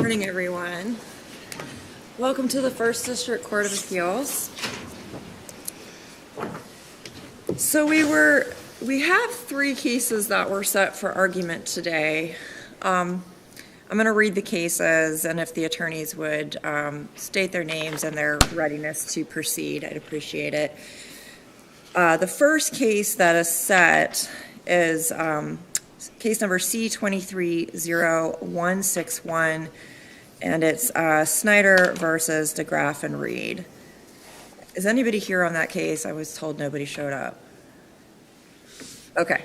morning, everyone. Welcome to the First District Court of Appeals. So we have three cases that were set for argument today. I'm going to read the cases, and if the attorneys would state their names and their readiness to proceed, I'd appreciate it. The first case that is set is case number C-230161, and it's Snyder versus DeGraff and Reed. Is anybody here on that case? I was told nobody showed up. Okay.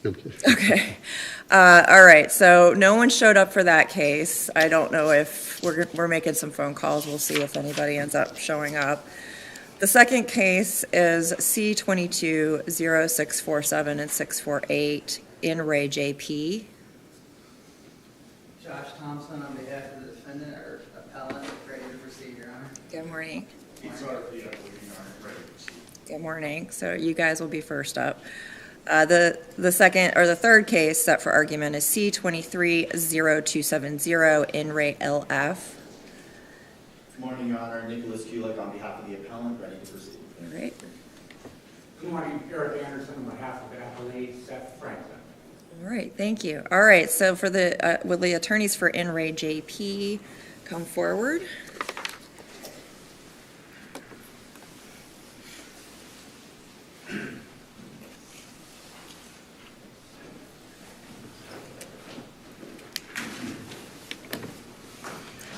Okay. All right, so no one showed up for that case. I don't know if we're making some phone calls. We'll see if anybody ends up showing up. The second case is C-220647 and 648, in re JP. Josh Thompson on behalf of the defendant or appellant, ready to proceed, Your Honor. Good morning. Good morning. So you guys will be first up. The third case set for argument is C-230270, in re LF. Good morning, Your Honor. Nicholas Kulik on behalf of the appellant, ready to proceed. All right. Good morning, Eric Anderson on behalf of the appellate, Seth Franklin. All right, thank you. All right, so for will the attorneys for in re JP come forward?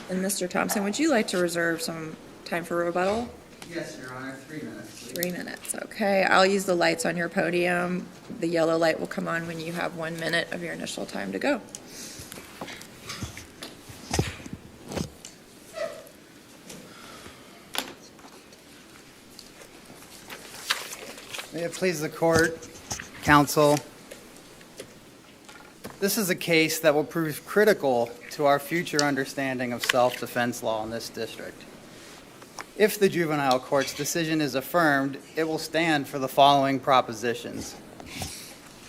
And Mr. Thompson, would you like to reserve some time for rebuttal? Yes, Your Honor, 3 minutes. Please. 3 minutes, okay. I'll use the lights on your podium. The yellow light will come on when you have 1 minute of your initial time to go. May it please the court, counsel. This is a case that will prove critical to our future understanding of self-defense law in this district. If the juvenile court's decision is affirmed, it will stand for the following propositions.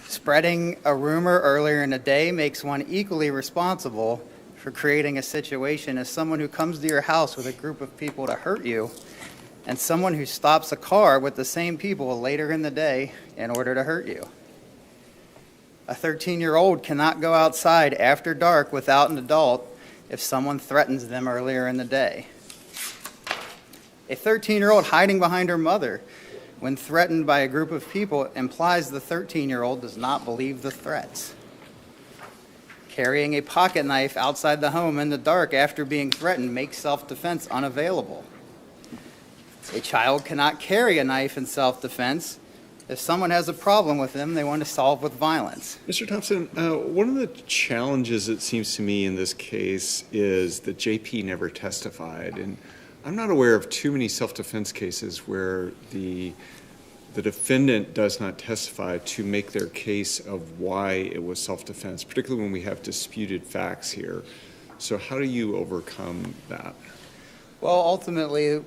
Spreading a rumor earlier in the day makes one equally responsible for creating a situation as someone who comes to your house with a group of people to hurt you, and someone who stops a car with the same people later in the day in order to hurt you. A 13-year-old cannot go outside after dark without an adult if someone threatens them earlier in the day. A 13-year-old hiding behind her mother when threatened by a group of people implies the 13-year-old does not believe the threats. Carrying a pocket knife outside the home in the dark after being threatened makes self-defense unavailable. A child cannot carry a knife in self-defense. If someone has a problem with them, they want to solve with violence. Mr. Thompson, one of the challenges, it seems to me, in this case is that JP never testified. And I'm not aware of too many self-defense cases where the defendant does not testify to make their case of why it was self-defense, particularly when we have disputed facts here. So how do you overcome that? Well, ultimately,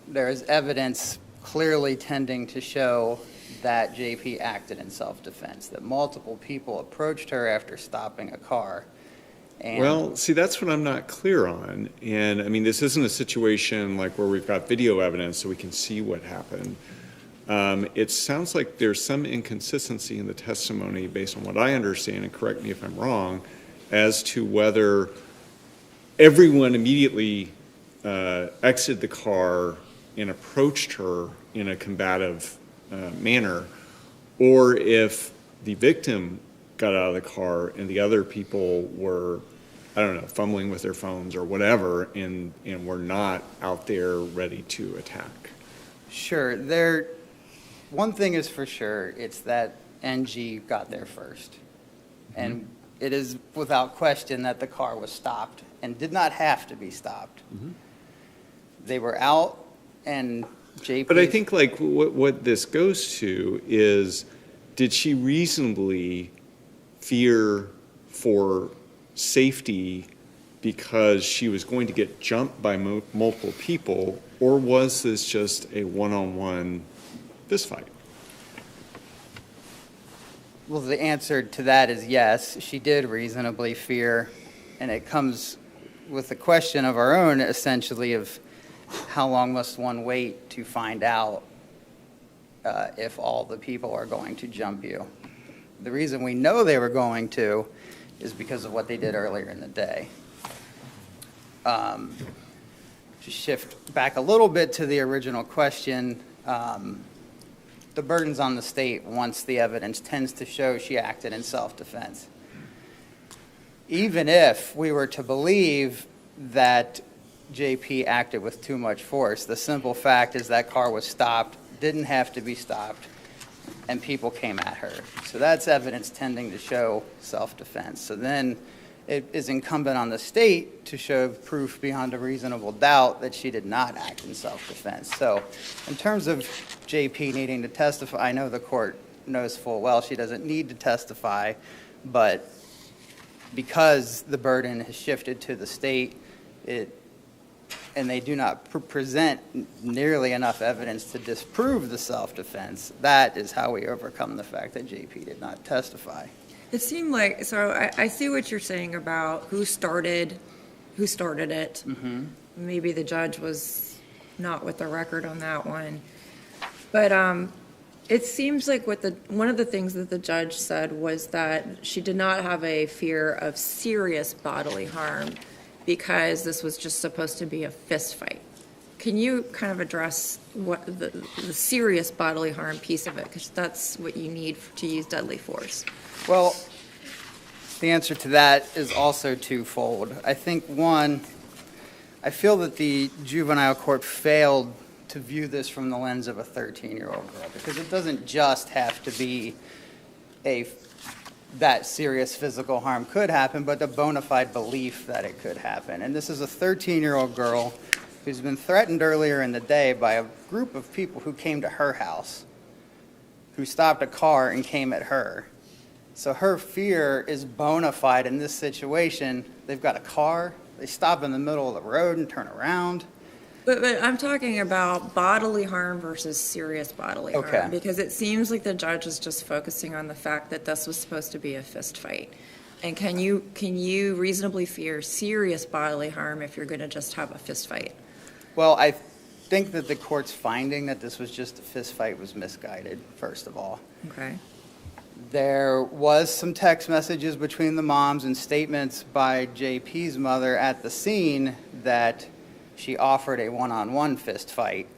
there is evidence clearly tending to show that JP acted in self-defense, that multiple people approached her after stopping a car. And well, see, that's what I'm not clear on. And I mean, this isn't a situation like where we've got video evidence so we can see what happened. It sounds like there's some inconsistency in the testimony based on what I understand, and correct me if I'm wrong, as to whether everyone immediately exited the car and approached her in a combative manner, or if the victim got out of the car and the other people were, I don't know, fumbling with their phones or whatever, and were not out there ready to attack. Sure. One thing is for sure, it's that NG got there first. Mm-hmm. And it is without question that the car was stopped and did not have to be stopped. Mm-hmm. They were out, and JP... But I think like what this goes to is, did she reasonably fear for safety because she was going to get jumped by multiple people, or was this just a one-on-one fist fight? Well, the answer to that is yes, she did reasonably fear, and it comes with the question of our own, essentially, of how long must one wait to find out if all the people are going to jump you. The reason we know they were going to is because of what they did earlier in the day. To shift back a little bit to the original question, the burden's on the state once the evidence tends to show she acted in self-defense. Even if we were to believe that JP acted with too much force, the simple fact is that car was stopped, didn't have to be stopped, and people came at her. So that's evidence tending to show self-defense. So then it is incumbent on the state to show proof beyond a reasonable doubt that she did not act in self-defense. So in terms of JP needing to testify, I know the court knows full well she doesn't need to testify, but because the burden has shifted to the state, and they do not present nearly enough evidence to disprove the self-defense, that is how we overcome the fact that JP did not testify. It seemed like, so I see what you're saying about who started it. Mm-hmm. Maybe the judge was not with the record on that one. But it seems like one of the things that the judge said was that she did not have a fear of serious bodily harm because this was just supposed to be a fist fight. Can you kind of address what the serious bodily harm piece of it? Because that's what you need to use deadly force. Well, the answer to that is also twofold. I think, one, I feel that the juvenile court failed to view this from the lens of a 13-year-old girl, because it doesn't just have to be that serious physical harm could happen, but a bona fide belief that it could happen. And this is a 13-year-old girl who's been threatened earlier in the day by a group of people who came to her house, who stopped a car and came at her. So her fear is bona fide in this situation. They've got a car, they stop in the middle of the road and turn around. But I'm talking about bodily harm versus serious bodily harm, because it seems like the judge is just focusing on the fact that this was supposed to be a fist fight. And can you reasonably fear serious bodily harm if you're going to just have a fist fight? Well, I think that the court's finding that this was just a fist fight was misguided, first of all. Okay. There was some text messages between the moms and statements by JP's mother at the scene that she offered a one-on-one fist fight.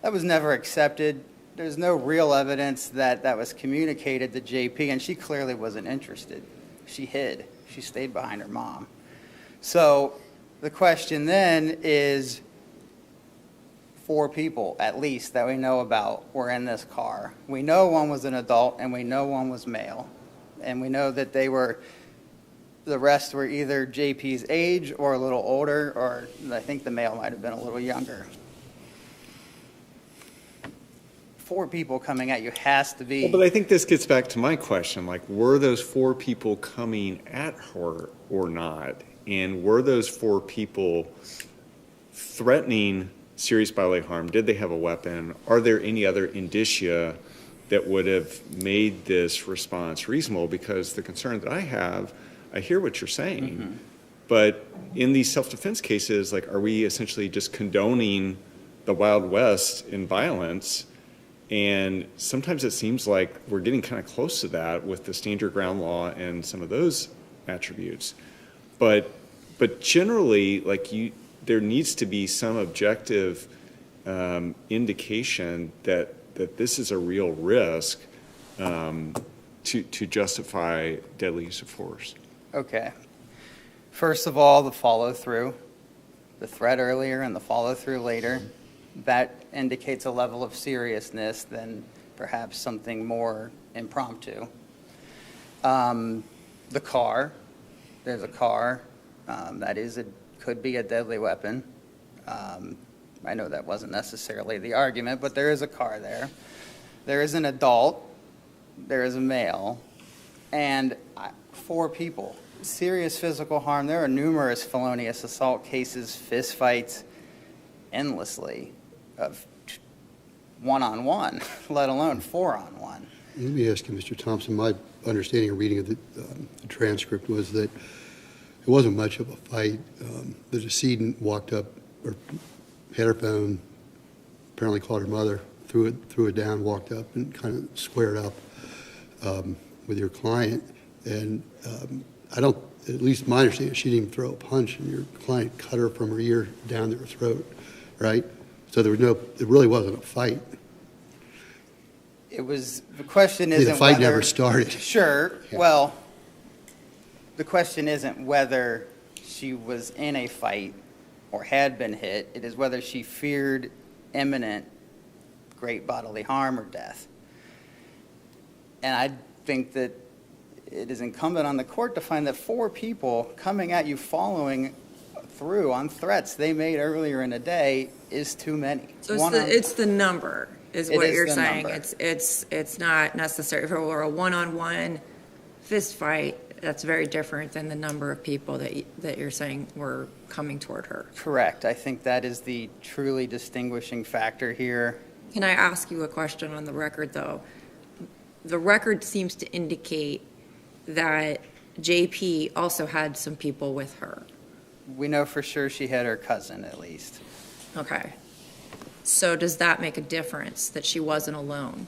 That was never accepted. There's no real evidence that that was communicated to JP, and she clearly wasn't interested. She hid. She stayed behind her mom. So the question then is, 4 people, at least, that we know about were in this car. We know one was an adult, and we know one was male. And we know that the rest were either JP's age or a little older, or I think the male might have been a little younger. 4 people coming at you has to be. Well, but I think this gets back to my question, like, were those 4 people coming at her or not? And were those 4 people threatening serious bodily harm? Did they have a weapon? Are there any other indicia that would have made this response reasonable? Because the concern that I have, I hear what you're saying, but in these self-defense cases, like, are we essentially just condoning the Wild West in violence? And sometimes it seems like we're getting kind of close to that with the stand your ground law and some of those attributes. But generally, like, there needs to be some objective indication that this is a real risk to justify deadly use of force. Okay. First of all, the follow-through, the threat earlier and the follow-through later, that indicates a level of seriousness than perhaps something more impromptu. The car, there's a car that could be a deadly weapon. I know that wasn't necessarily the argument, but there is a car there. There is an adult, there is a male, and 4 people. Serious physical harm. There are numerous felonious assault cases, fist fights, endlessly, of one-on-one, let alone 4-on-1. Let me ask you, Mr. Thompson, my understanding or reading of the transcript was that it wasn't much of a fight. The decedent walked up, or had her phone, apparently called her mother, threw it down, walked up, and kind of squared up with your client. And I don't, at least my understanding, she didn't even throw a punch, and your client cut her from her ear down to her throat, right? So there was it really wasn't a fight. It was, the question isn't The fight whether- never started. Sure, Yeah. well, the question isn't whether she was in a fight or had been hit. It is whether she feared imminent great bodily harm or death. And I think that it is incumbent on the court to find that 4 people coming at you following through on threats they made earlier in the day is too many. So it's the number, is It what is you're the saying. number. It's not necessary. If it were a one-on-one fist fight, that's very different than the number of people that you're saying were coming toward her. Correct. I think that is the truly distinguishing factor here. Can I ask you a question on the record, though? The record seems to indicate that JP also had some people with her. We know for sure she had her cousin, at least. Okay. So does that make a difference, that she wasn't alone?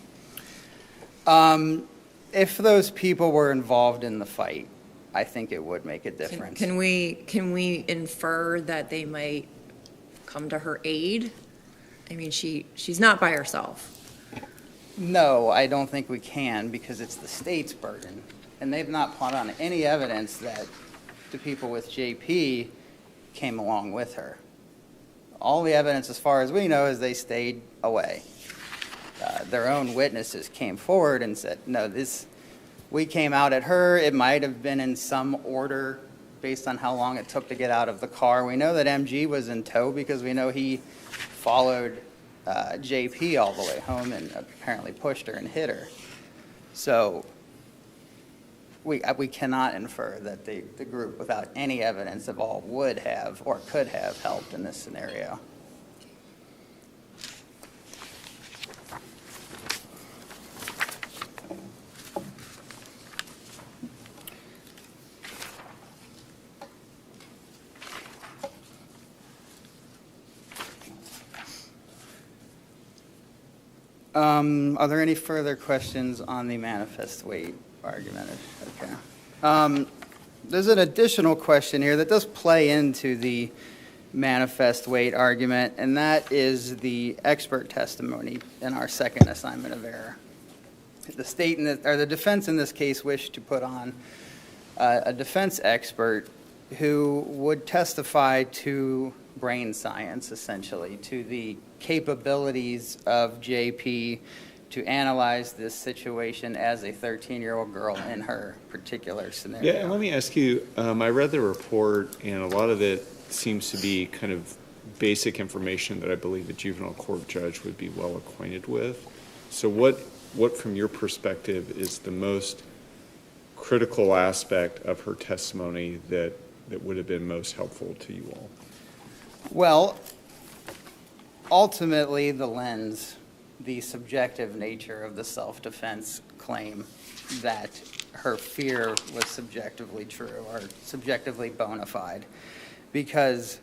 If those people were involved in the fight, I think it would make a difference. Can we infer that they might come to her aid? I mean, she's not by herself. No, I don't think we can, because it's the state's burden. And they've not put on any evidence that the people with JP came along with her. All the evidence, as far as we know, is they stayed away. Their own witnesses came forward and said, no, we came out at her. It might have been in some order based on how long it took to get out of the car. We know that MG was in tow because we know he followed JP all the way home and apparently pushed her and hit her. So we cannot infer that the group, without any evidence of all, would have or could have helped in this scenario. Are there any further questions on the manifest weight argument? Okay. There's an additional question here that does play into the manifest weight argument, and that is the expert testimony in our second assignment of error. The state or the defense in this case wished to put on a defense expert who would testify to brain science, essentially, to the capabilities of JP to analyze this situation as a 13-year-old girl in her particular scenario. Yeah, and let me ask you, I read the report, and a lot of it seems to be kind of basic information that I believe a juvenile court judge would be well acquainted with. So what from your perspective is the most critical aspect of her testimony that would have been most helpful to you all? Well, ultimately, the lens, the subjective nature of the self-defense claim that her fear was subjectively true or subjectively bona fide, because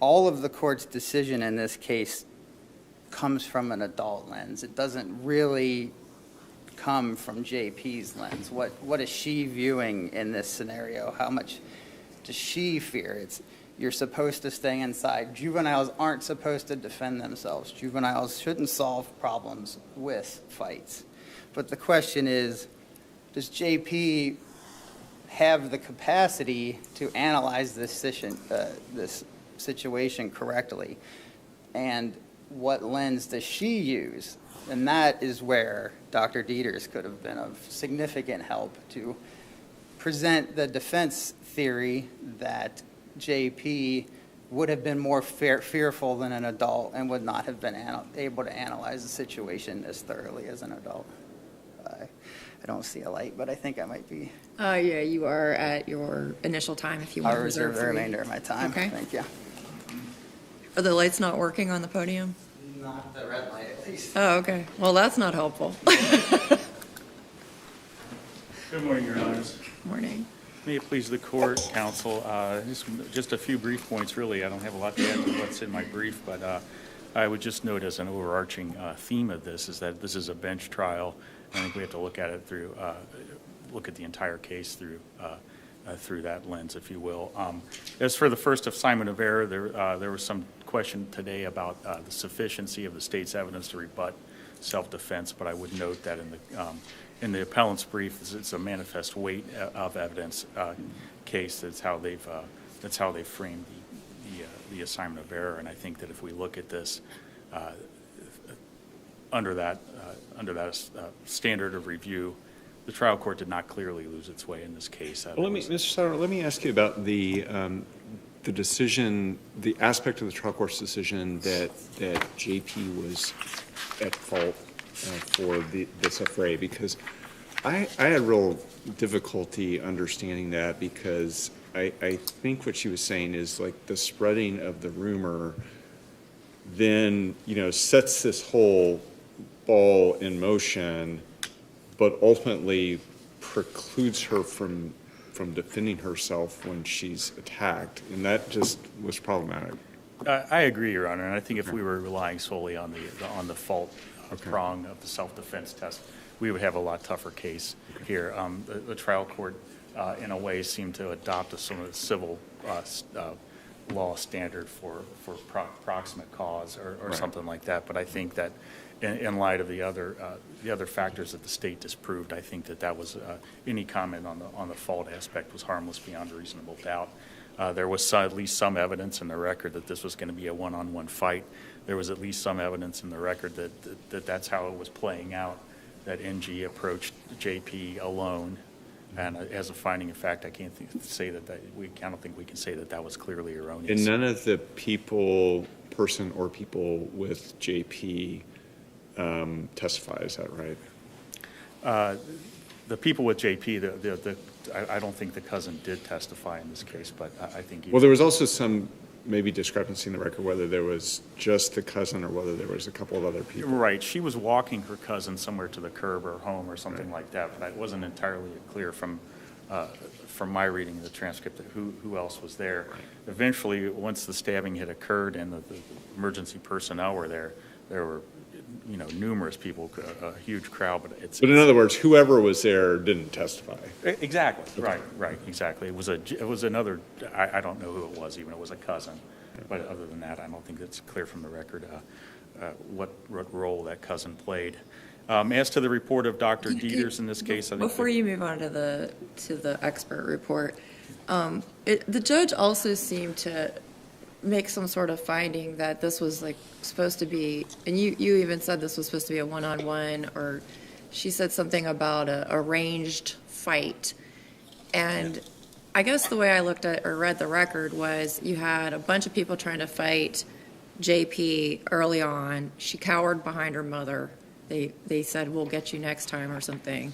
all of the court's decision in this case comes from an adult lens. It doesn't really come from JP's lens. What is she viewing in this scenario? How much does she fear? You're supposed to stay inside. Juveniles aren't supposed to defend themselves. Juveniles shouldn't solve problems with fights. But the question is, does JP have the capacity to analyze this situation correctly? And what lens does she use? And that is where Dr. Dieters could have been of significant help to present the defense theory that JP would have been more fearful than an adult and would not have been able to analyze the situation as thoroughly as an adult. I don't see a light, but I think I might be. Yeah, you are at your initial time if you want I'll to reserve reserve the remainder of my time. Okay. Thank you. Are the lights not working on the podium? Not the red light, at least. Oh, okay. Well, that's not helpful. Good morning, Your Honors. Morning. May it please the court, counsel, just a few brief points, really. I don't have a lot to add to what's in my brief, but I would just note as an overarching theme of this is that this is a bench trial. I think we have to look at it through, look at the entire case through that lens, if you will. As for the first assignment of error, there was some question today about the sufficiency of the state's evidence to rebut self-defense, but I would note that in the appellant's brief, it's a manifest weight of evidence case. That's how they've framed the assignment of error. And I think that if we look at this under that standard of review, the trial court did not clearly lose its way in this case. Well, Mr. Sauer, let me ask you about the decision, the aspect of the trial court's decision that JP was at fault for this affray, because I had real difficulty understanding that, because I think what she was saying is like the spreading of the rumor then, sets this whole ball in motion, but ultimately precludes her from defending herself when she's attacked, and that just was problematic. I agree, Your Honor, and I think if we were relying solely on the fault prong of the self-defense test, we would have a lot tougher case here. The trial court, in a way, seemed to adopt a sort of civil law standard for proximate cause or something like that. But I think that in light of the other factors that the state disproved, I think that was any comment on the fault aspect was harmless beyond a reasonable doubt. There was at least some evidence in the record that this was going to be a one-on-one fight. There was at least some evidence in the record that that's how it was playing out, that NG approached JP alone. And as a finding of fact, I don't think we can say that was clearly erroneous. And none of the person or people with JP testify, is that right? The people with JP, I don't think the cousin did testify in this case, but I think... Well, there was also some maybe discrepancy in the record whether there was just the cousin or whether there was a couple of other people. Right. She was walking her cousin somewhere to the curb or home or something like that, but it wasn't entirely clear from my reading of the transcript who else was there. Right. Eventually, once the stabbing had occurred and the emergency personnel were there were numerous people, a huge crowd. But in other words, whoever was there didn't testify. Exactly. Okay. Right. Exactly. It was another. I don't know who it was. Even it was a cousin. But other than that, I don't think it's clear from the record what role that cousin played. As to the report of Dr. Dieters in this case, I think before you move on to the expert report, the judge also seemed to make some sort of finding that this was like supposed to be, and you even said this was supposed to be a one-on-one, or she said something about a arranged fight. And I guess the way I looked at or read the record was you had a bunch of people trying to fight JP early on. She cowered behind her mother. They said, "We'll get you next time," or something.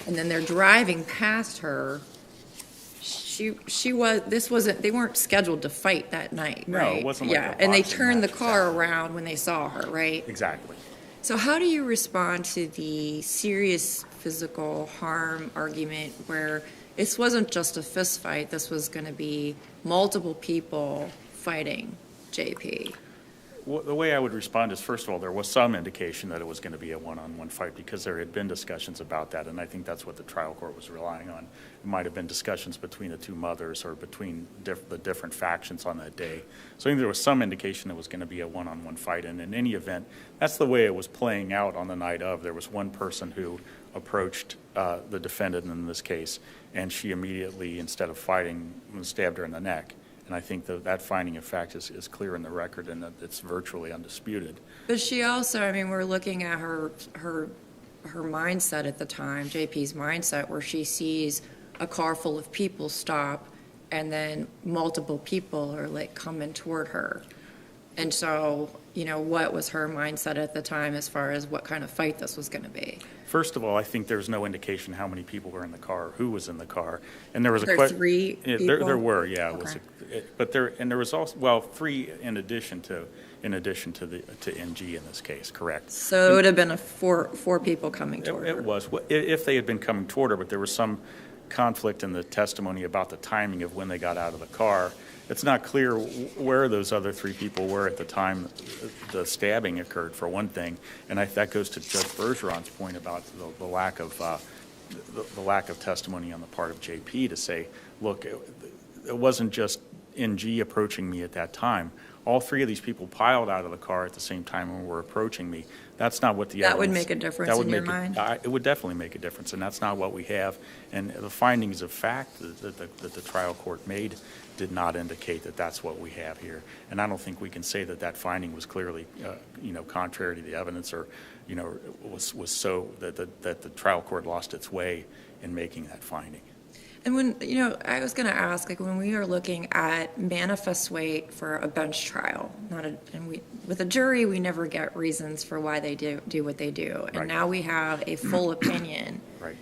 And then they're driving past her. They weren't scheduled to fight that night, right? No, it wasn't like a and they boxing turned the match, car exactly. around when they saw her, right? Exactly. So how do you respond to the serious physical harm argument where this wasn't just a fist fight, this was going to be multiple people fighting JP? Well, the way I would respond is, first of all, there was some indication that it was going to be a one-on-one fight because there had been discussions about that, and I think that's what the trial court was relying on. It might have been discussions between the two mothers or between the different factions on that day. So I think there was some indication it was going to be a one-on-one fight, and in any event, that's the way it was playing out on the night of. There was one person who approached the defendant in this case, and she immediately, instead of fighting, stabbed her in the neck. And I think that finding of fact is clear in the record, and that it's virtually undisputed. But she also, we're looking at her mindset at the time, JP's mindset, where she sees a car full of people stop, and then multiple people are like coming toward her. And so, what was her mindset at the time as far as what kind of fight this was going to be? First of all, I think there's no indication how many people were in the car, or who was in the car, and there was There a were question. three people? There were, yeah. Okay. But there was also, well, three in addition to NG in this case, correct? So it would have been four people coming toward her. It was, if they had been coming toward her, but there was some conflict in the testimony about the timing of when they got out of the car. It's not clear where those other three people were at the time the stabbing occurred, for one thing, and that goes to Judge Bergeron's point about the lack of testimony on the part of JP to say, look, it wasn't just NG approaching me at that time. All three of these people piled out of the car at the same time and were approaching me. That's not what the That evidence... would make a difference in your mind? It would definitely make a difference, and that's not what we have. And the findings of fact that the trial court made did not indicate that that's what we have here. And I don't think we can say that that finding was clearly, contrary to the evidence, or, was so that the trial court lost its way in making that finding. And when, I was going to ask, when we are looking at manifest weight for a bench trial, with a jury, we never get reasons for why they do what they do. And Right. now we have a full opinion. Right.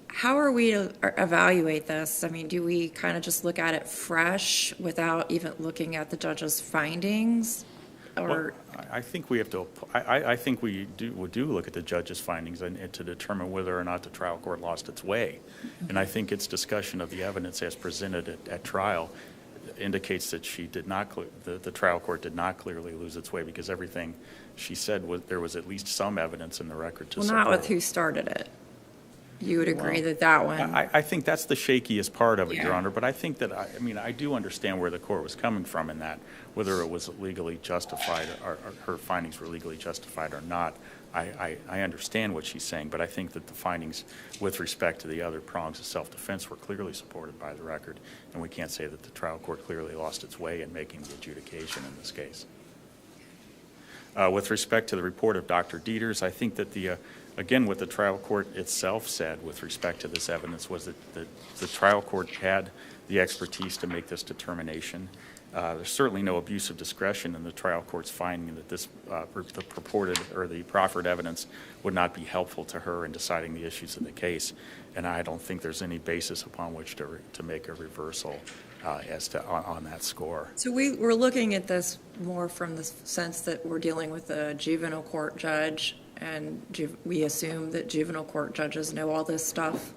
How are we to evaluate this? I mean, do we kind of just look at it fresh without even looking at the judge's findings? Or Well, I think we have to. I think we do look at the judge's findings and to determine whether or not the trial court lost its way. And I think its discussion of the evidence as presented at trial indicates that the trial court did not clearly lose its way, because everything she said there was at least some evidence in the record to support. not with who started it. You would agree that one. I think that's the shakiest part of it, Your Yeah. Honor, but I think that, I do understand where the court was coming from in that, whether it was legally justified or her findings were legally justified or not. I understand what she's saying, but I think that the findings with respect to the other prongs of self-defense were clearly supported by the record, and we can't say that the trial court clearly lost its way in making the adjudication in this case. With respect to the report of Dr. Dieters, I think that again, what the trial court itself said with respect to this evidence was that the trial court had the expertise to make this determination. There's certainly no abuse of discretion in the trial court's finding that the purported or the proffered evidence would not be helpful to her in deciding the issues of the case, and I don't think there's any basis upon which to make a reversal on that score. So we're looking at this more from the sense that we're dealing with a juvenile court judge, and we assume that juvenile court judges know all this stuff.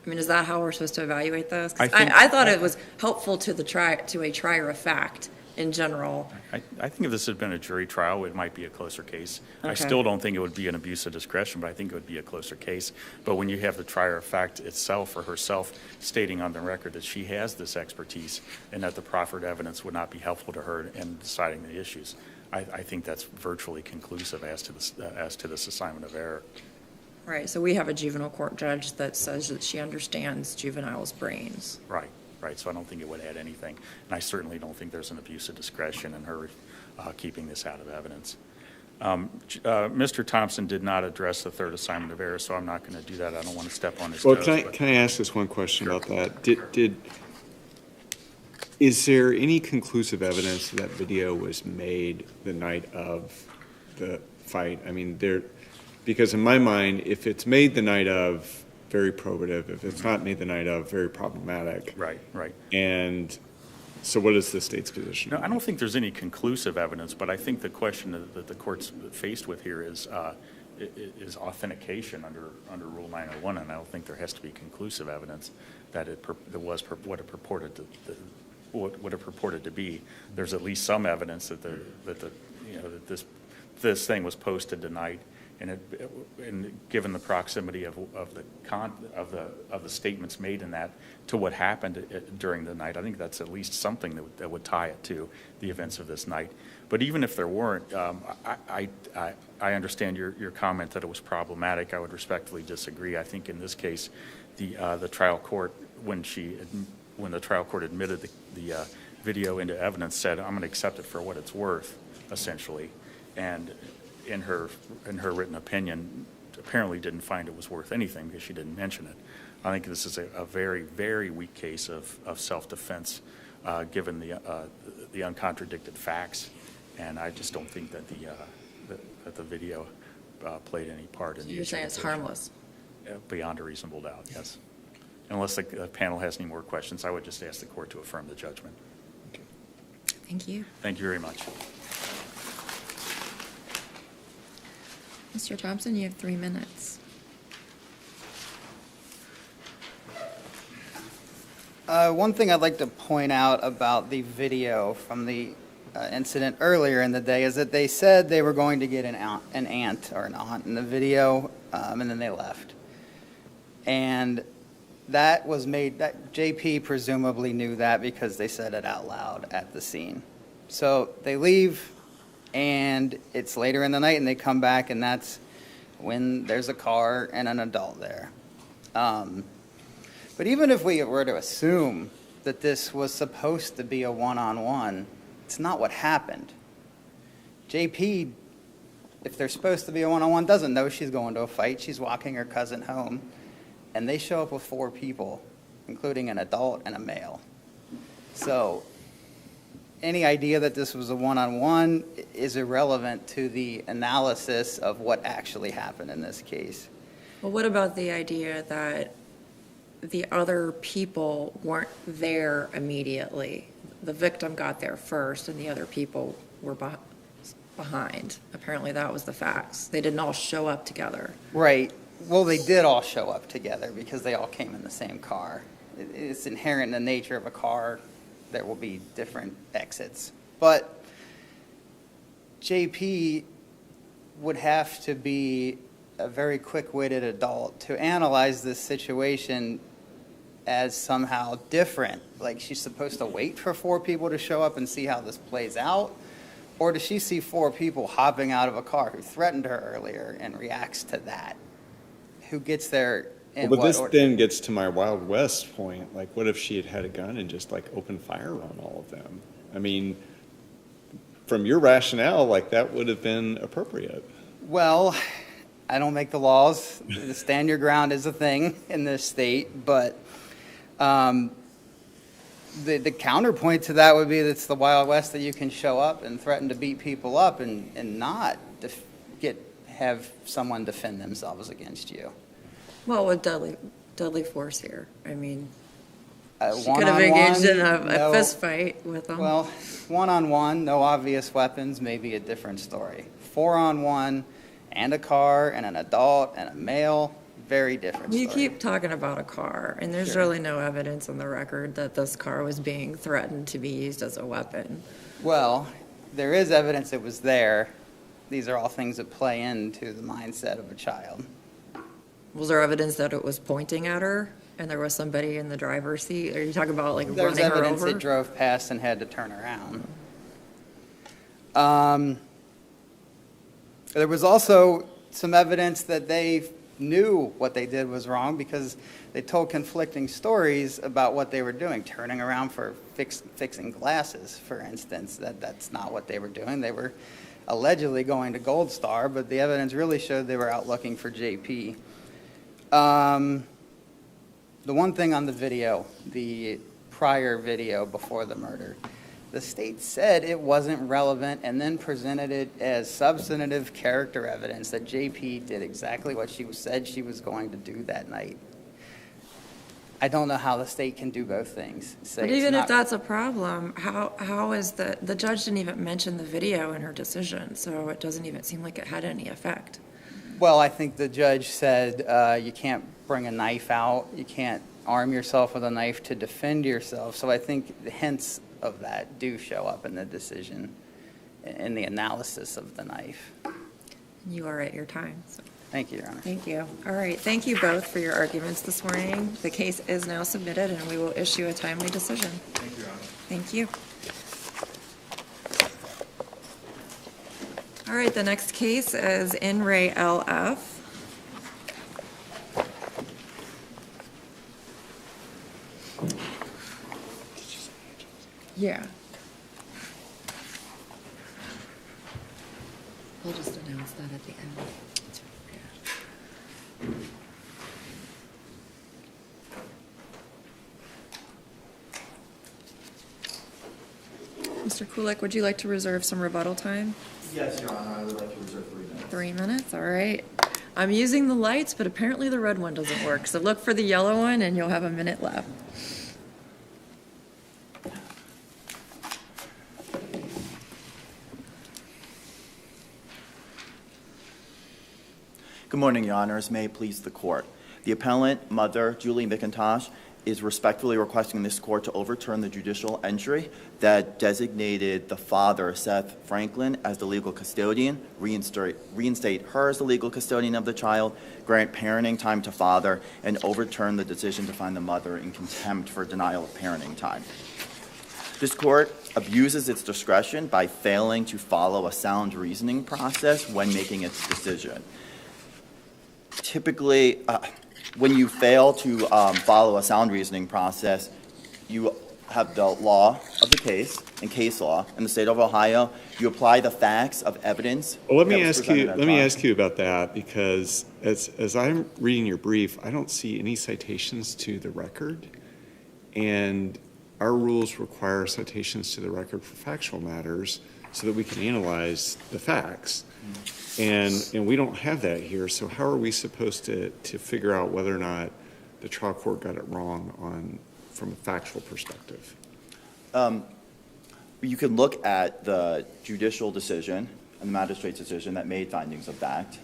I mean, is that how we're supposed to evaluate this? 'Cause I thought it was helpful to a trier of fact in general. I think if this had been a jury trial, it might be a closer case. I Okay. still don't think it would be an abuse of discretion, but I think it would be a closer case. But when you have the trier of fact itself or herself stating on the record that she has this expertise and that the proffered evidence would not be helpful to her in deciding the issues, I think that's virtually conclusive as to this assignment of error. Right, so we have a juvenile court judge that says that she understands juveniles' brains. Right. So I don't think it would add anything. And I certainly don't think there's an abuse of discretion in her keeping this out of evidence. Mr. Thompson did not address the third assignment of error, so I'm not going to do that. I don't want to step on his Well, toes. can I ask this one question about that? Is there any conclusive evidence that video was made the night of the fight? I mean, because in my mind, if it's made the night of, very probative. If it's not made the night of, very problematic. Right. And so what is the state's position? No, I don't think there's any conclusive evidence, but I think the question that the court's faced with here is authentication under Rule 901, and I don't think there has to be conclusive evidence that it was what it purported to be. There's at least some evidence that this thing was posted tonight. And given the proximity of the statements made in that to what happened during the night, I think that's at least something that would tie it to the events of this night. But even if there weren't, I understand your comment that it was problematic. I would respectfully disagree. I think in this case, the trial court, when the trial court admitted the video into evidence, said, "I'm going to accept it for what it's worth," essentially, and in her written opinion, apparently didn't find it was worth anything because she didn't mention it. I think this is a very, very weak case of self-defense, given the uncontradicted facts And I just don't think that that the video played any part in the You're saying it's adjudication. harmless? Beyond a reasonable doubt, yes. Unless the panel has any more questions, I would just ask the court to affirm the judgment. Thank you. Thank you very much. Mr. Thompson, you have 3 minutes. One thing I'd like to point out about the video from the incident earlier in the day is that they said they were going to get an aunt or an aunt in the video, and then they left. And that was made, that JP presumably knew that because they said it out loud at the scene. So they leave, and it's later in the night, and they come back, and that's when there's a car and an adult there. But even if we were to assume that this was supposed to be a one-on-one, it's not what happened. JP, if they're supposed to be a one-on-one, doesn't know she's going to a fight. She's walking her cousin home, and they show up with 4 people, including an adult and a male. So any idea that this was a one-on-one is irrelevant to the analysis of what actually happened in this case. Well, what about the idea that the other people weren't there immediately? The victim got there first, and the other people were behind. Apparently, that was the facts. They didn't all show up together. Right. Well, they did all show up together because they all came in the same car. It's inherent in the nature of a car. There will be different exits. But JP would have to be a very quick-witted adult to analyze this situation as somehow different. Like, she's supposed to wait for 4 people to show up and see how this plays out? Or does she see 4 people hopping out of a car who threatened her earlier and reacts to that? Who gets there in But what this order? then gets to my Wild West point. Like, what if she had had a gun and just like opened fire on all of them? I mean, from your rationale, like that would have been appropriate. Well, I don't make the laws. The stand your ground is a thing in this state, but the counterpoint to that would be that it's the Wild West, that you can show up and threaten to beat people up and not have someone defend themselves against you. Well, with deadly force here. I mean, she One-on-one, could have engaged in a no- fist fight with them. Well, one-on-one, no obvious weapons, maybe a different story. 4-on-1, and a car, and an adult, and a male, very different You story. keep talking about a car, and there's Sure. really no evidence on the record that this car was being threatened to be used as a weapon. Well, there is evidence it was there. These are all things that play into the mindset of a child. Was there evidence that it was pointing at her and there was somebody in the driver's seat? Are you talking about like There's running her evidence over? it drove past and had to turn around. There was also some evidence that they knew what they did was wrong because they told conflicting stories about what they were doing, turning around for fixing glasses, for instance. That's not what they were doing. They were allegedly going to Gold Star, but the evidence really showed they were out looking for JP. The one thing on the video, the prior video before the murder, the state said it wasn't relevant and then presented it as substantive character evidence that JP did exactly what she said she was going to do that night. I don't know how the state can do both things. But even if that's a problem, how is the judge didn't even mention the video in her decision, so it doesn't even seem like it had any effect. Well, I think the judge said you can't bring a knife out, you can't arm yourself with a knife to defend yourself. So I think the hints of that do show up in the decision, in the analysis of the knife. You are at your time. So. Thank you, Your Honor. Thank you. All right. Thank you both for your arguments this morning. The case is now submitted, and we will issue a timely decision. Thank you, Your Honor. Thank you. All right. The next case is In Re LF. Yeah. We'll just announce that at the end. Mr. Kulik, would you like to reserve some rebuttal time? Yes, Your Honor, I would like to reserve 3 minutes. 3 minutes, all right. I'm using the lights, but apparently the red one doesn't work. So look for the yellow one and you'll have a minute left. Good morning, Your Honors. May it please the Court. The appellant, Mother Julie McIntosh, is respectfully requesting this Court to overturn the judicial entry that designated the father, Seth Franklin, as the legal custodian, reinstate her as the legal custodian of the child, grant parenting time to father, and overturn the decision to find the mother in contempt for denial of parenting time. This Court abuses its discretion by failing to follow a sound reasoning process when making its decision. Typically, when you fail to follow a sound reasoning process, you have the law of the case and case law in the state of Ohio. You apply the facts of evidence. Well, let me ask you about that, because as I'm reading your brief, I don't see any citations to the record, and our rules require citations to the record for factual matters so that we can analyze the facts. And we don't have that here, so how are we supposed to figure out whether or not the trial court got it wrong from a factual perspective? You can look at the judicial decision and the magistrate's decision that made findings of fact.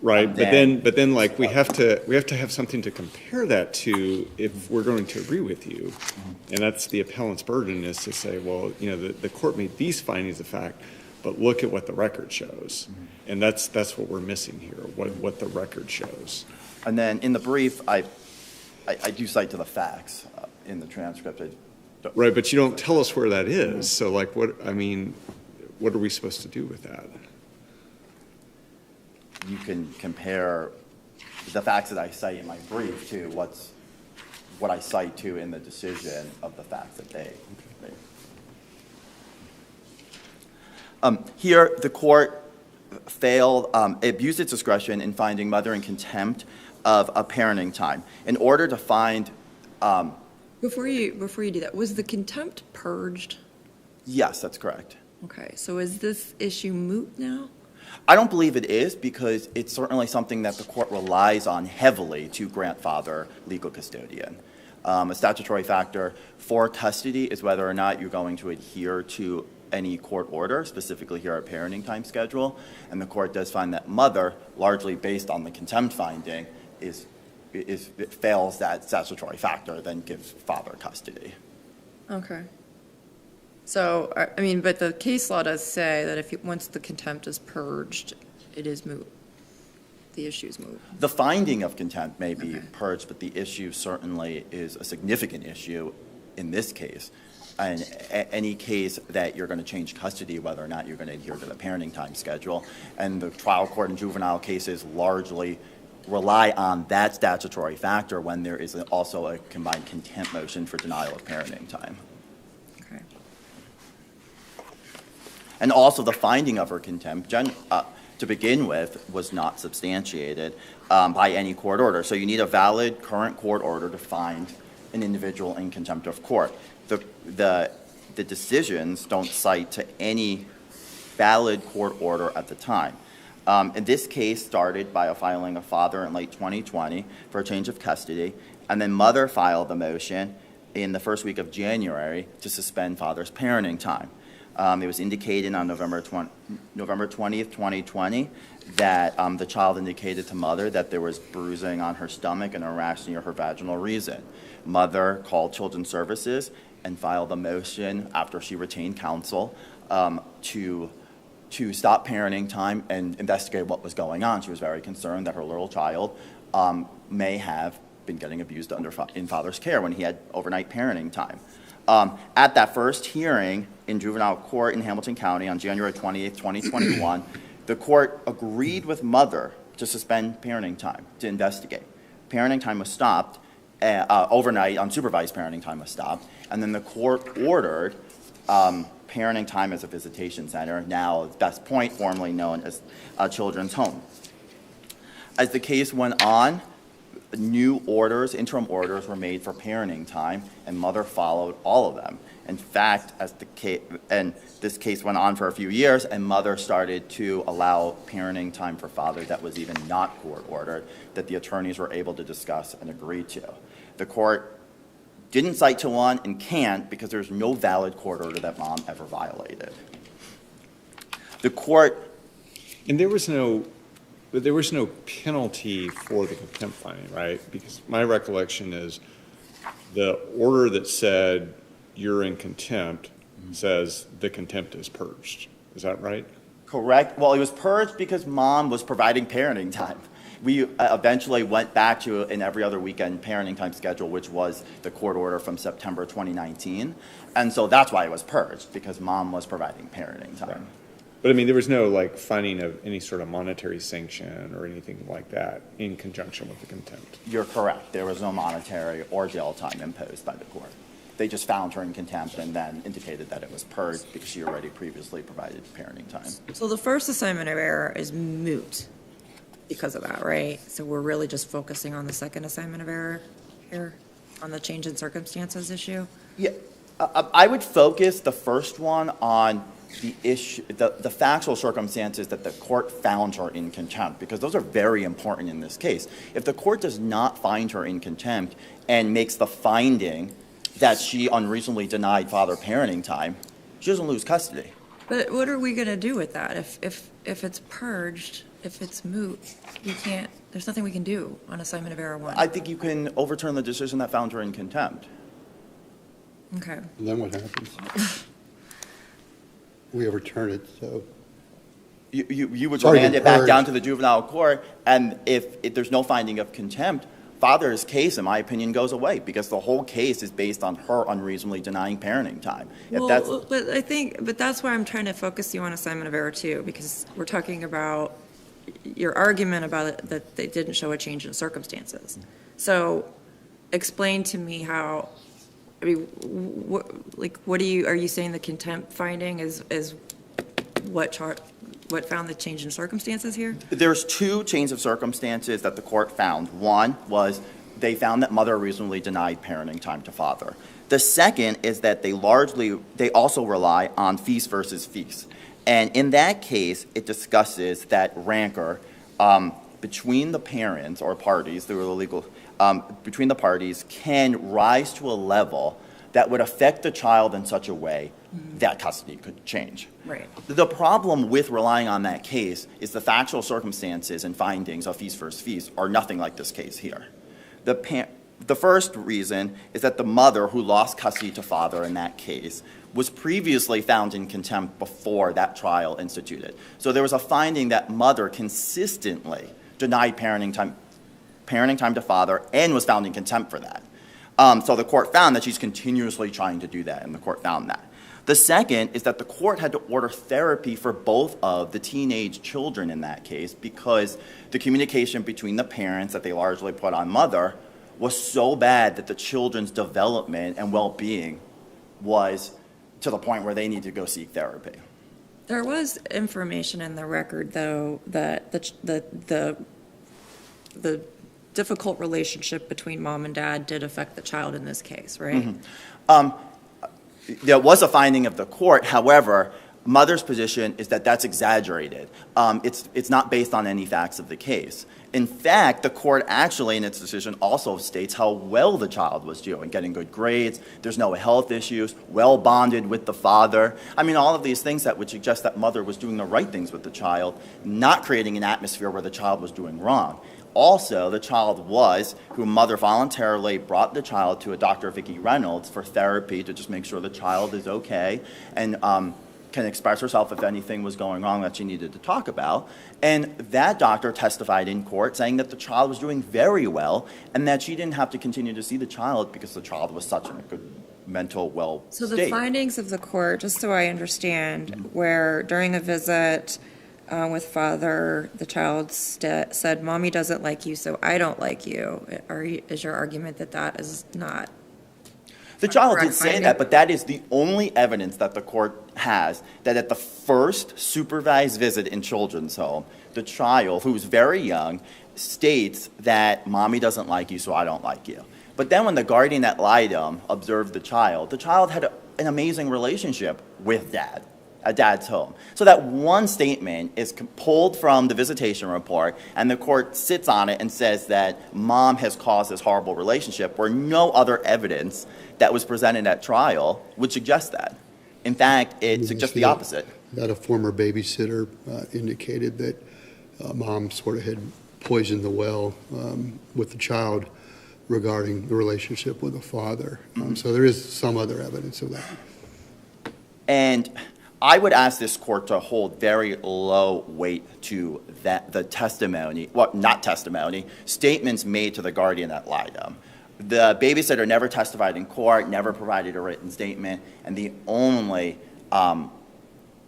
Right, but then like we have to have something to compare that to if we're going to agree with you. And that's the appellant's burden, is to say, well, the court made these findings of fact, but look at what the record shows. And that's what we're missing here, what the record shows. And then in the brief, I do cite to the facts in the transcript. Right, but you don't tell us where that is. So like what are we supposed to do with that? You can compare the facts that I cite in my brief to what I cite to in the decision of the facts that they made. Here, the court abused its discretion in finding mother in contempt of a parenting time. In order to find... Before you do that, was the contempt purged? Yes, that's correct. Okay, so is this issue moot now? I don't believe it is, because it's certainly something that the court relies on heavily to grant father legal custodian. A statutory factor for custody is whether or not you're going to adhere to any court order, specifically here at parenting time schedule, and the court does find that mother, largely based on the contempt finding, it fails that statutory factor, then gives father custody. Okay. So, I mean, but the case law does say that once the contempt is purged, it is moot. The issue is moot. The finding of contempt may be purged, but the issue certainly is a significant issue in this case. And any case that you're going to change custody, whether or not you're going to adhere to the parenting time schedule, and the trial court and juvenile cases largely rely on that statutory factor when there is also a combined contempt motion for denial of parenting time. Okay. And also the finding of her contempt, to begin with, was not substantiated by any court order. So you need a valid current court order to find an individual in contempt of court. The decisions don't cite to any valid court order at the time. And this case started by a filing of father in late 2020 for a change of custody, and then mother filed the motion in the first week of January to suspend father's parenting time. It was indicated on November 20th, 2020, that the child indicated to mother that there was bruising on her stomach and a rash near her vaginal region. Mother called Children's Services and filed a motion after she retained counsel to stop parenting time and investigate what was going on. She was very concerned that her little child may have been getting abused in father's care when he had overnight parenting time. At that first hearing in juvenile court in Hamilton County on January 28th, 2021, the court agreed with mother to suspend parenting time to investigate. Parenting time was stopped. Overnight, unsupervised parenting time was stopped. And then the court ordered parenting time as a visitation center, now at Best Point, formerly known as Children's Home. As the case went on, new orders, interim orders were made for parenting time, and mother followed all of them. In fact, and this case went on for a few years, and mother started to allow parenting time for father that was even not court ordered, that the attorneys were able to discuss and agree to. The court didn't cite to one and can't because there's no valid court order that mom ever violated. The court... And there was no penalty for the contempt finding, right? Because my recollection is the order that said you're in contempt says the contempt is purged. Is that right? Correct. Well, it was purged because mom was providing parenting time. We eventually went back to an every other weekend parenting time schedule, which was the court order from September 2019. And so that's why it was purged, because mom was providing parenting time. Right. But I mean, there was no like finding of any sort of monetary sanction or anything like that in conjunction with the contempt. You're correct. There was no monetary or jail time imposed by the court. They just found her in contempt and then indicated that it was purged because she already previously provided parenting time. So the first assignment of error is moot because of that, right? So we're really just focusing on the second assignment of error here, on the change in circumstances issue? Yeah, I would focus the first one on the issue, the factual circumstances that the court found her in contempt, because those are very important in this case. If the court does not find her in contempt and makes the finding that she unreasonably denied father parenting time, she doesn't lose custody. But what are we going to do with that? If it's purged, if it's moot, we can't, there's nothing we can do on assignment of error 1. I think you can overturn the decision that found her in contempt. Okay. And then what happens? We overturn it, so. You would Sorry, remand it back purged. down to the juvenile court, and if there's no finding of contempt, father's case, in my opinion, goes away, because the whole case is based on her unreasonably denying parenting time. But that's why I'm trying to focus you on assignment of error 2, because we're talking about your argument about it, that they didn't show a change in circumstances. So explain to me how, I mean, what are you saying the contempt finding is what found the change in circumstances here? There's two chains of circumstances that the court found. One was they found that mother reasonably denied parenting time to father. The second is that they also rely on feast versus feast. And in that case, it discusses that rancor between the parents or parties, through the legal, between the parties can rise to a level that would affect the child in such a way that custody could change. Right. The problem with relying on that case is the factual circumstances and findings of feast versus feast are nothing like this case here. The first reason is that the mother who lost custody to father in that case was previously found in contempt before that trial instituted. So there was a finding that mother consistently denied parenting time to father and was found in contempt for that. So the court found that she's continuously trying to do that, and the court found that. The second is that the court had to order therapy for both of the teenage children in that case, because the communication between the parents that they largely put on mother was so bad that the children's development and well-being was to the point where they need to go seek therapy. There was information in the record, though, that the difficult relationship between mom and dad did affect the child in this case, right? Mm-hmm. There was a finding of the court. However, mother's position is that that's exaggerated. It's not based on any facts of the case. In fact, the court actually, in its decision, also states how well the child was doing, getting good grades, there's no health issues, well bonded with the father. I mean, all of these things that would suggest that mother was doing the right things with the child, not creating an atmosphere where the child was doing wrong. Also, the child whom mother voluntarily brought the child to a Dr. Vicki Reynolds for therapy to just make sure the child is okay and can express herself if anything was going wrong that she needed to talk about. And that doctor testified in court saying that the child was doing very well and that she didn't have to continue to see the child because the child was such in a good mental So state. the findings of the court, just so I understand, where during a visit with father, the child said, "Mommy doesn't like you, so I don't like you." Is your argument that that is not? The child did correct say finding? that, but that is the only evidence that the court has that at the first supervised visit in children's home, the child, who was very young, states that mommy doesn't like you, so I don't like you. But then when the guardian ad litem observed the child had an amazing relationship with dad at dad's home. So that one statement is pulled from the visitation report, and the court sits on it and says that mom has caused this horrible relationship, where no other evidence that was presented at trial would suggest that. In fact, it suggests the opposite. That a former babysitter indicated that mom sort of had poisoned the well with the child regarding the relationship with the father. So there is some other evidence of that. And I would ask this court to hold very low weight to the testimony, well, not testimony, statements made to the guardian ad litem. The babysitter never testified in court, never provided a written statement, and the only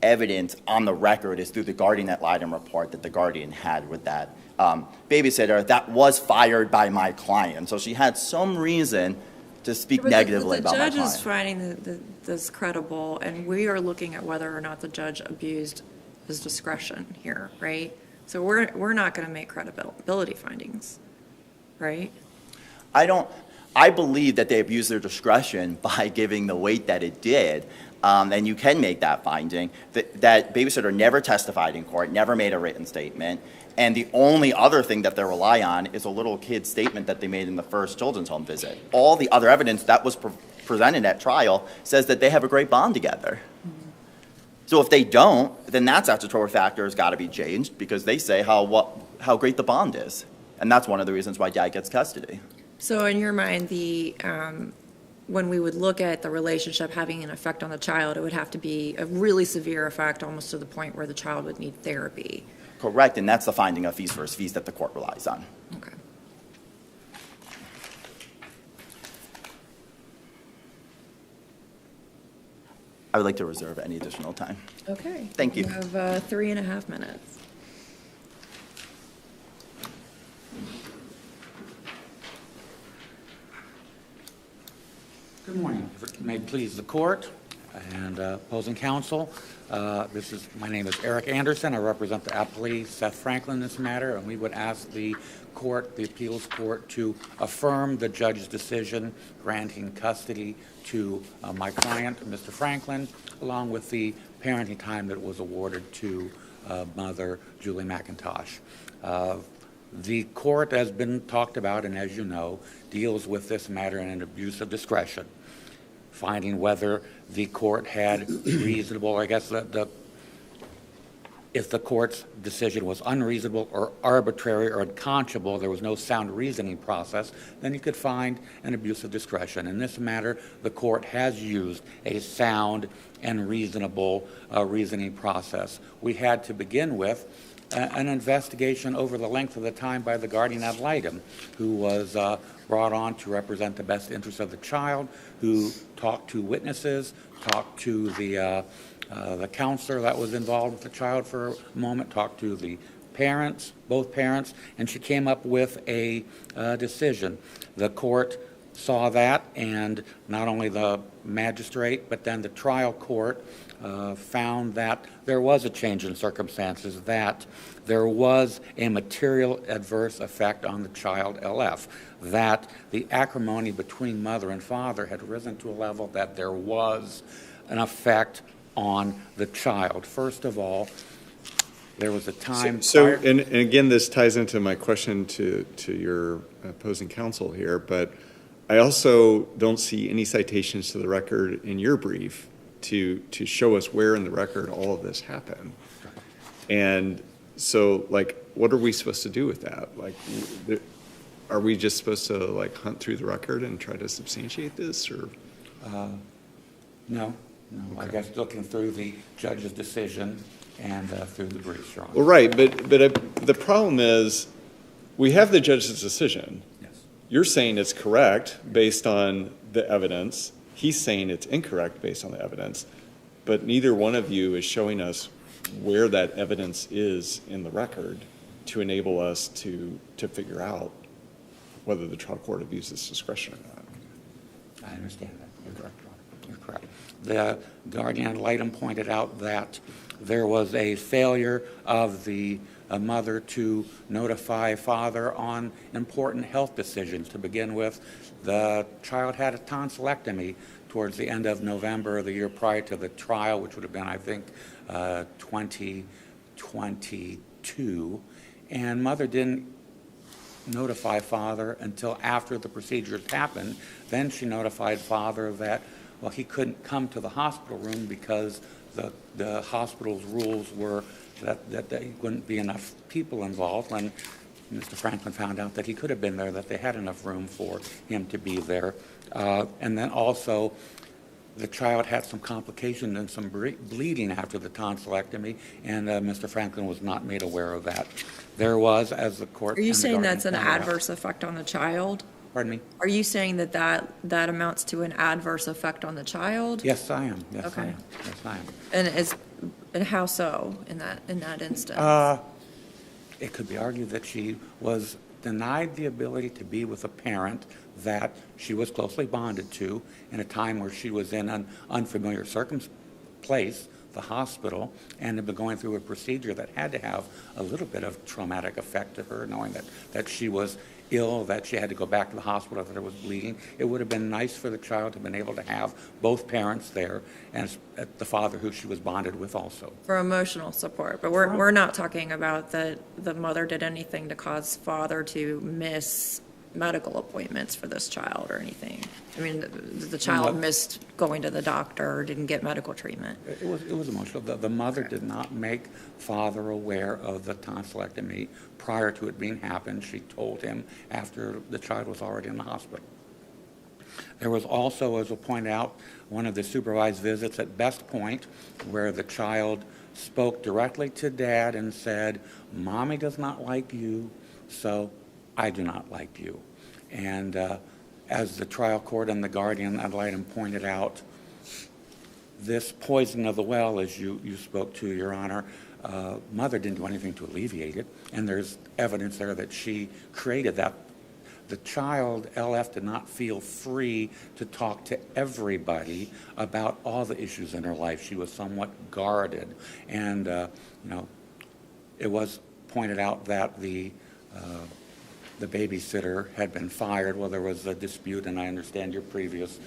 evidence on the record is through the guardian ad litem report that the guardian had with that babysitter that was fired by my client. So she had some reason to speak negatively about my client. The judge is finding this credible, and we are looking at whether or not the judge abused his discretion here, right? So we're not going to make credibility findings, right? I believe that they abused their discretion by giving the weight that it did, and you can make that finding. That babysitter never testified in court, never made a written statement, and the only other thing that they rely on is a little kid's statement that they made in the first children's home visit. All the other evidence that was presented at trial says that they have a great bond together. So if they don't, then that statutory factor has got to be changed, because they say how great the bond is. And that's one of the reasons why dad gets custody. So in your mind, when we would look at the relationship having an effect on the child, it would have to be a really severe effect, almost to the point where the child would need therapy. Correct, and that's the finding of fees versus fees that the court relies on. Okay. I would like to reserve any additional time. Okay. Thank you. We have 3.5 minutes. Good morning. If it may please the court and opposing counsel, my name is Eric Anderson. I represent the appellee Seth Franklin in this matter, and we would ask the court, the appeals court, to affirm the judge's decision granting custody to my client, Mr. Franklin, along with the parenting time that was awarded to mother Julie McIntosh. The court has been talked about, and as you know, deals with this matter in an abuse of discretion, finding whether the court had reasonable, I guess if the court's decision was unreasonable or arbitrary or unconscionable, there was no sound reasoning process, then you could find an abuse of discretion. In this matter, the court has used a sound and reasonable reasoning process. We had to begin with an investigation over the length of the time by the guardian ad litem, who was brought on to represent the best interests of the child, who talked to witnesses, talked to the counselor that was involved with the child for a moment, talked to the parents, both parents, and she came up with a decision. The court saw that, and not only the magistrate, but then the trial court found that there was a change in circumstances, that there was a material adverse effect on the child LF, that the acrimony between mother and father had risen to a level that there was an effect on the child. First of all, there was a time... And again, this ties into my question to your opposing counsel here, but I also don't see any citations to the record in your brief to show us where in the record all of this happened. And so, what are we supposed to do with that? Are we just supposed to, hunt through the record and try to substantiate this, or? No. Okay. I guess looking through the judge's decision and through the briefs, Your Honor. Well, right, but the problem is, we have the judge's decision. Yes. You're saying it's correct based on the evidence. He's saying it's incorrect based on the evidence. But neither one of you is showing us where that evidence is in the record to enable us to figure out whether the trial court abuses discretion or not. I understand that. You're correct, Your Honor. You're correct. The guardian ad litem pointed out that there was a failure of the a mother to notify father on important health decisions. To begin with, the child had a tonsillectomy towards the end of November of the year prior to the trial, which would have been, I think, 2022, and mother didn't notify father until after the procedures happened. Then she notified father that, well, he couldn't come to the hospital room because the hospital's rules were that there wouldn't be enough people involved. When Mr. Franklin found out that he could have been there, that they had enough room for him to be there. And then also, the child had some complication and some bleeding after the tonsillectomy, and Mr. Franklin was not made aware of that. There was, as the court... Are you and the saying guardian that's an pointed out- adverse effect on the child? Pardon me? Are you saying that amounts to an adverse effect on the child? Yes, I am. Yes, I Okay. am. Yes, I am. And how so in that instance? It could be argued that she was denied the ability to be with a parent that she was closely bonded to in a time where she was in an unfamiliar place, the hospital, and had been going through a procedure that had to have a little bit of traumatic effect to her, knowing that she was ill, that she had to go back to the hospital, that there was bleeding. It would have been nice for the child to have been able to have both parents there and the father who she was bonded with also. For emotional support, but we're not talking about that the mother did anything to cause father to miss medical appointments for this child or anything. I mean, the child missed going to the doctor or didn't get medical treatment. It was emotional. The mother did not make father aware of the tonsillectomy prior to it being happened. She told him after the child was already in the hospital. There was also, as we'll point out, one of the supervised visits at Best Point where the child spoke directly to dad and said, "Mommy does not like you, so I do not like you." And as the trial court and the guardian ad litem pointed out, this poison of the well, as you spoke to, Your Honor, mother didn't do anything to alleviate it, and there's evidence there that she created that. The child, LF, did not feel free to talk to everybody about all the issues in her life. She was somewhat guarded, and it was pointed out that the babysitter had been fired. Well, there was a dispute, and I understand your previous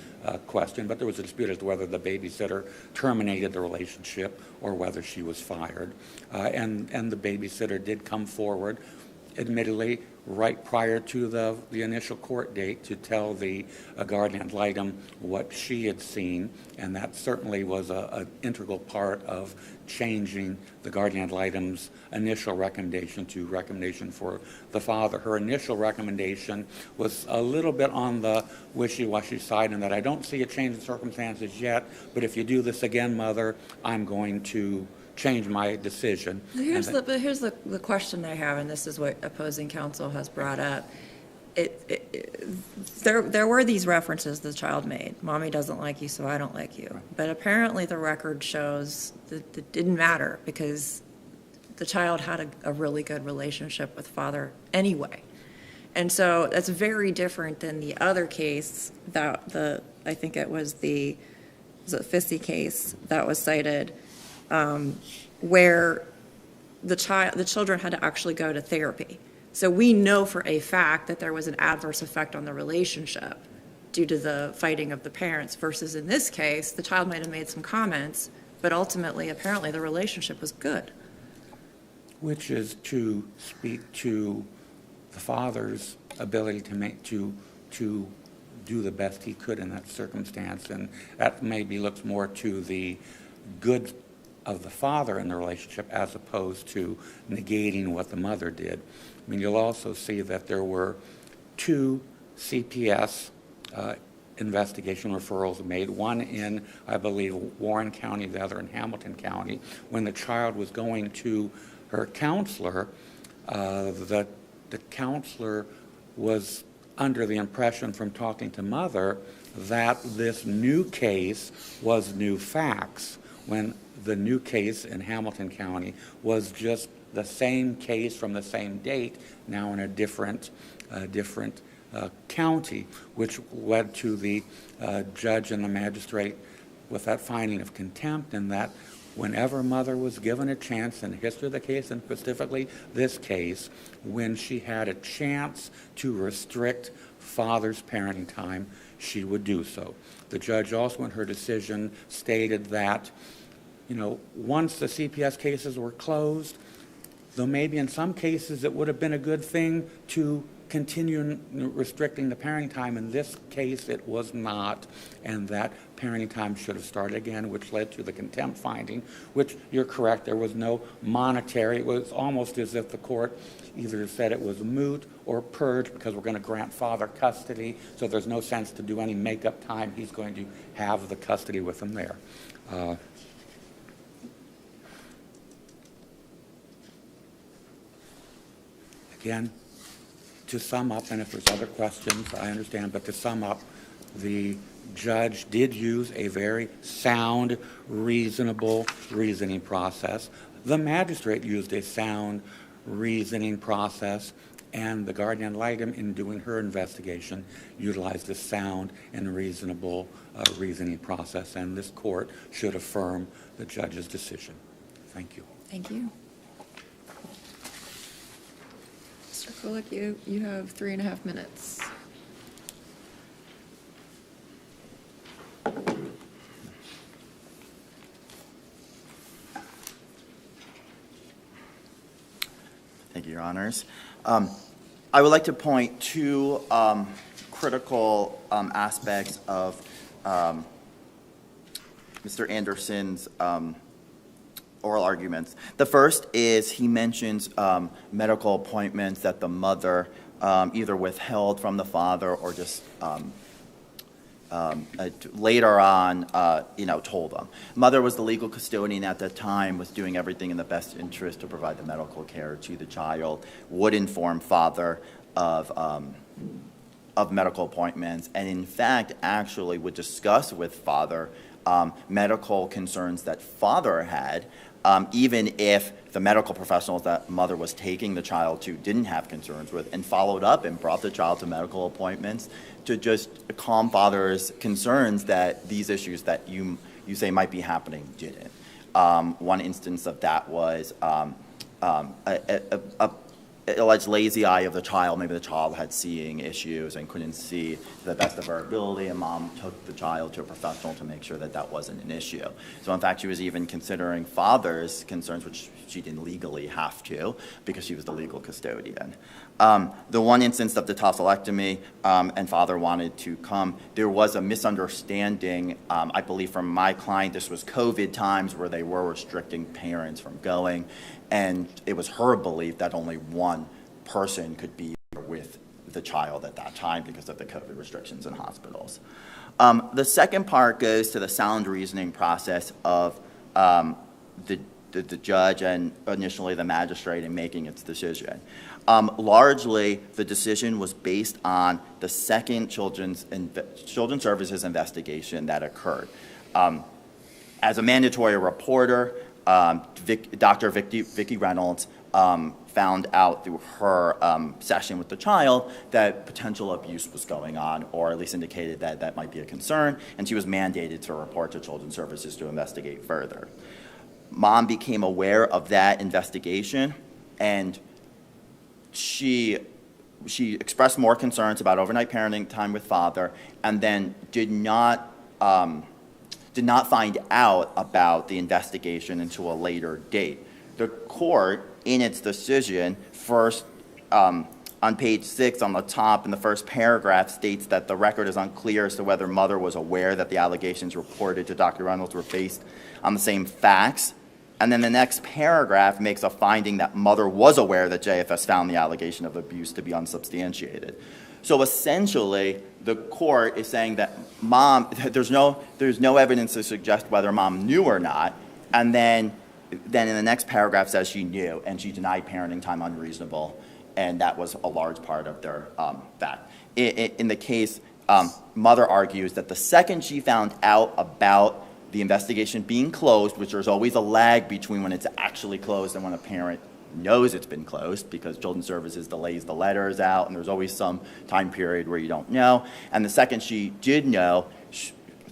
question, but there was a dispute as to whether the babysitter terminated the relationship or whether she was fired. And the babysitter did come forward, admittedly, right prior to the initial court date to tell the guardian ad litem what she had seen, and that certainly was an integral part of changing the guardian ad litem's initial recommendation to recommendation for the father. Her initial recommendation was a little bit on the wishy-washy side in that I don't see a change in circumstances yet, but if you do this again, mother, I'm going to change my decision. Here's the question I have, and this is what opposing counsel has brought up. There were these references the child made. Mommy doesn't like you, so I don't like you. Right. But apparently the record shows that it didn't matter because the child had a really good relationship with father anyway. And so that's very different than the other case that I think it was the Fissy case that was cited, where the children had to actually go to therapy. So we know for a fact that there was an adverse effect on the relationship due to the fighting of the parents, versus in this case, the child might have made some comments, but ultimately, apparently, the relationship was good. Which is to speak to the father's ability to do the best he could in that circumstance, and that maybe looks more to the good of the father in the relationship as opposed to negating what the mother did. I mean, you'll also see that there were 2 CPS investigation referrals made, one in, I believe, Warren County, the other in Hamilton County. When the child was going to her counselor, the counselor was under the impression from talking to mother that this new case was new facts, when the new case in Hamilton County was just the same case from the same date, now in a different county, which led to the judge and the magistrate with that finding of contempt, and that whenever mother was given a chance in the history of the case, and specifically this case, when she had a chance to restrict father's parenting time, she would do so. The judge also in her decision stated that, once the CPS cases were closed, though maybe in some cases it would have been a good thing to continue restricting the parenting time, in this case it was not, and that parenting time should have started again, which led to the contempt finding, which you're correct, there was no monetary. It was almost as if the court either said it was moot or purged because we're going to grant father custody, so there's no sense to do any make-up time. He's going to have the custody with him there. Again, to sum up, and if there's other questions, I understand, but to sum up, the judge did use a very sound, reasonable reasoning process. The magistrate used a sound reasoning process, and the guardian ad litem, in doing her investigation, utilized a sound and reasonable reasoning process, and this court should affirm the judge's decision. Thank you. Thank you. Mr. Kulik, you have 3.5 minutes. Thank you, Your Honors. I would like to point to critical aspects of Mr. Anderson's oral arguments. The first is he mentions medical appointments that the mother either withheld from the father or just later on, told them. Mother was the legal custodian at that time, was doing everything in the best interest to provide the medical care to the child, would inform father of medical appointments, and in fact, actually would discuss with father medical concerns that father had, even if the medical professionals that mother was taking the child to didn't have concerns with, and followed up and brought the child to medical appointments to just calm father's concerns that these issues that you say might be happening didn't. One instance of that was a alleged lazy eye of the child. Maybe the child had seeing issues and couldn't see to the best of her ability, and mom took the child to a professional to make sure that that wasn't an issue. So in fact, she was even considering father's concerns, which she didn't legally have to because she was the legal custodian. The one instance of the tonsillectomy, and father wanted to come, there was a misunderstanding, I believe from my client. This was COVID times where they were restricting parents from going, and it was her belief that only one person could be with the child at that time because of the COVID restrictions in hospitals. The second part goes to the sound reasoning process of the judge and initially the magistrate in making its decision. Largely, the decision was based on the second Children's Services investigation that occurred. As a mandatory reporter, Dr. Vicki Reynolds found out through her session with the child that potential abuse was going on, or at least indicated that that might be a concern, and she was mandated to report to Children's Services to investigate further. Mom became aware of that investigation, and she expressed more concerns about overnight parenting time with father, and then did not find out about the investigation until a later date. The court, in its decision, first on page 6 on the top in the first paragraph states that the record is unclear as to whether mother was aware that the allegations reported to Dr. Reynolds were based on the same facts. And then the next paragraph makes a finding that mother was aware that JFS found the allegation of abuse to be unsubstantiated. So essentially, the court is saying that mom, there's no evidence to suggest whether mom knew or not, and then in the next paragraph says she knew, and she denied parenting time unreasonable, and that was a large part of their fact. In the case, mother argues that the second she found out about the investigation being closed, which there's always a lag between when it's actually closed and when a parent knows it's been closed, because Children's Services delays the letters out, and there's always some time period where you don't know. And the second she did know,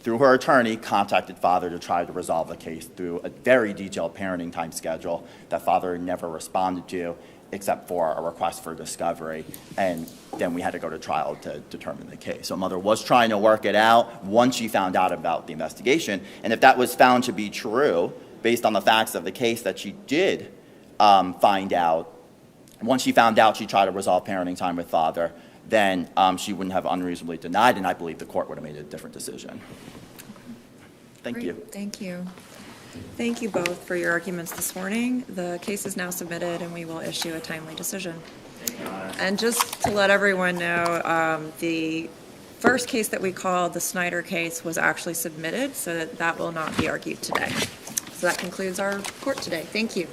through her attorney, contacted father to try to resolve the case through a very detailed parenting time schedule that father never responded to, except for a request for discovery, and then we had to go to trial to determine the case. So mother was trying to work it out once she found out about the investigation, and if that was found to be true, based on the facts of the case that she did find out, once she found out she tried to resolve parenting time with father, then she wouldn't have unreasonably denied, and I believe the court would have made a different decision. Thank Great. you. Thank you. Thank you both for your arguments this morning. The case is now submitted, and we will issue a timely decision. And just to let everyone know, the first case that we called, the Snyder case, was actually submitted, so that will not be argued today. So that concludes our court today. Thank you.